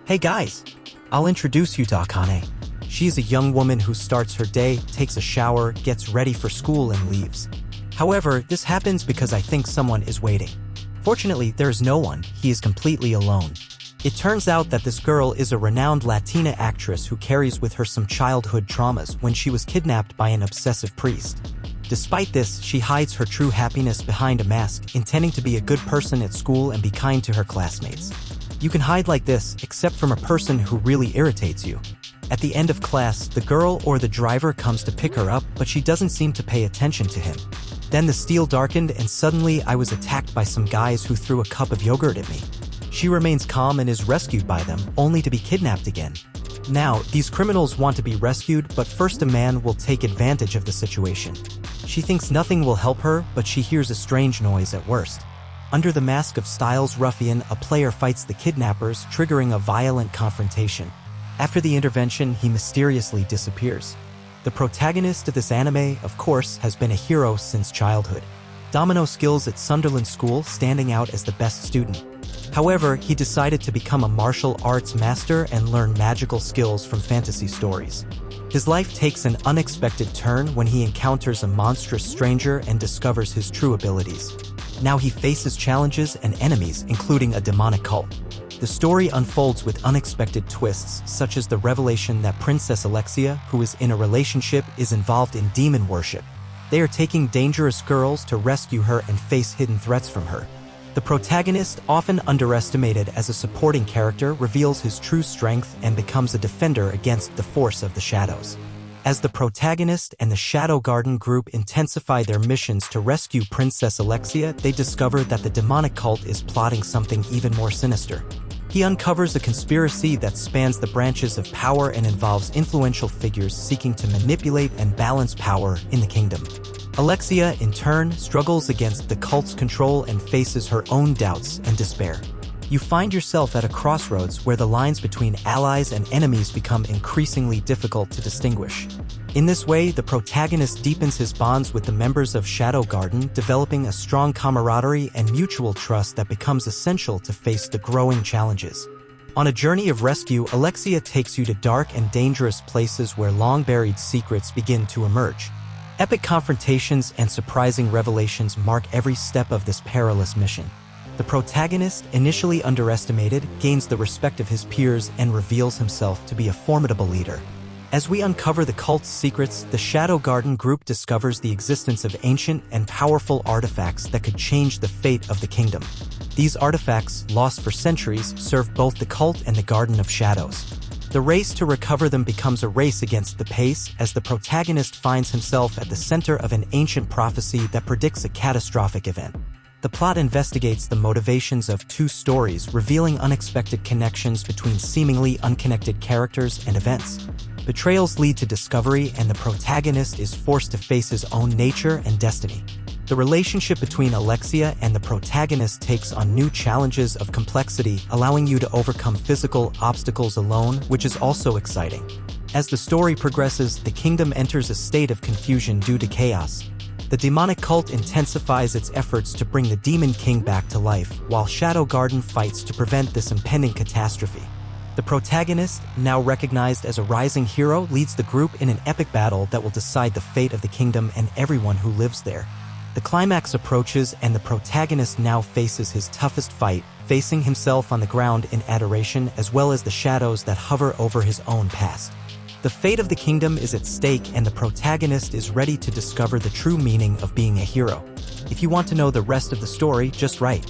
Hey guys, I'll introduce you to Akane. She is a young woman who starts her day, takes a shower, gets ready for school and leaves. However, this happens because I think someone is waiting. Fortunately, there is no one, he is completely alone. It turns out that this girl is a renowned Latina actress who carries with her some childhood traumas when she was kidnapped by an obsessive priest. Despite this, she hides her true happiness behind a mask, intending to be a good person at school and be kind to her classmates. You can hide like this, except from a person who really irritates you. At the end of class, the girl or the driver comes to pick her up, but she doesn't seem to pay attention to him. Then the steel darkened and suddenly I was attacked by some guys who threw a cup of yogurt at me. She remains calm and is rescued by them, only to be kidnapped again. Now, these criminals want to be rescued, but first a man will take advantage of the situation. She thinks nothing will help her, but she hears a strange noise at worst. Under the mask of Styles Ruffian, a player fights the kidnappers, triggering a violent confrontation. After the intervention, he mysteriously disappears. The protagonist of this anime, of course, has been a hero since childhood. Domino skills at Sunderland School, standing out as the best student. However, he decided to become a martial arts master and learn magical skills from fantasy stories. His life takes an unexpected turn when he encounters a monstrous stranger and discovers his true abilities. Now he faces challenges and enemies, including a demonic cult. The story unfolds with unexpected twists, such as the revelation that Princess Alexia, who is in a relationship, is involved in demon worship. They are taking dangerous girls to rescue her and face hidden threats from her. The protagonist, often underestimated as a supporting character, reveals his true strength and becomes a defender against the force of the shadows. As the protagonist and the Shadow Garden group intensify their missions to rescue Princess Alexia, they discover that the demonic cult is plotting something even more sinister. He uncovers a conspiracy that spans the branches of power and involves influential figures seeking to manipulate and balance power in the kingdom. Alexia, in turn, struggles against the cult's control and faces her own doubts and despair. You find yourself at a crossroads where the lines between allies and enemies become increasingly difficult to distinguish. In this way, the protagonist deepens his bonds with the members of Shadow Garden, developing a strong camaraderie and mutual trust that becomes essential to face the growing challenges. On a journey of rescue, Alexia takes you to dark and dangerous places where long-buried secrets begin to emerge. Epic confrontations and surprising revelations mark every step of this perilous mission. The protagonist, initially underestimated, gains the respect of his peers and reveals himself to be a formidable leader. As we uncover the cult's secrets, the Shadow Garden group discovers the existence of ancient and powerful artifacts that could change the fate of the kingdom. These artifacts, lost for centuries, serve both the cult and the Garden of Shadows. The race to recover them becomes a race against the pace as the protagonist finds himself at the center of an ancient prophecy that predicts a catastrophic event. The plot investigates the motivations of two stories, revealing unexpected connections between seemingly unconnected characters and events. Betrayals lead to discovery, and the protagonist is forced to face his own nature and destiny. The relationship between Alexia and the protagonist takes on new challenges of complexity, allowing you to overcome physical obstacles alone, which is also exciting. As the story progresses, the kingdom enters a state of confusion due to chaos. The demonic cult intensifies its efforts to bring the Demon King back to life, while Shadow Garden fights to prevent this impending catastrophe. The protagonist, now recognized as a rising hero, leads the group in an epic battle that will decide the fate of the kingdom and everyone who lives there. The climax approaches and the protagonist now faces his toughest fight, facing himself on the ground in adoration as well as the shadows that hover over his own past. The fate of the kingdom is at stake and the protagonist is ready to discover the true meaning of being a hero. If you want to know the rest of the story, just write.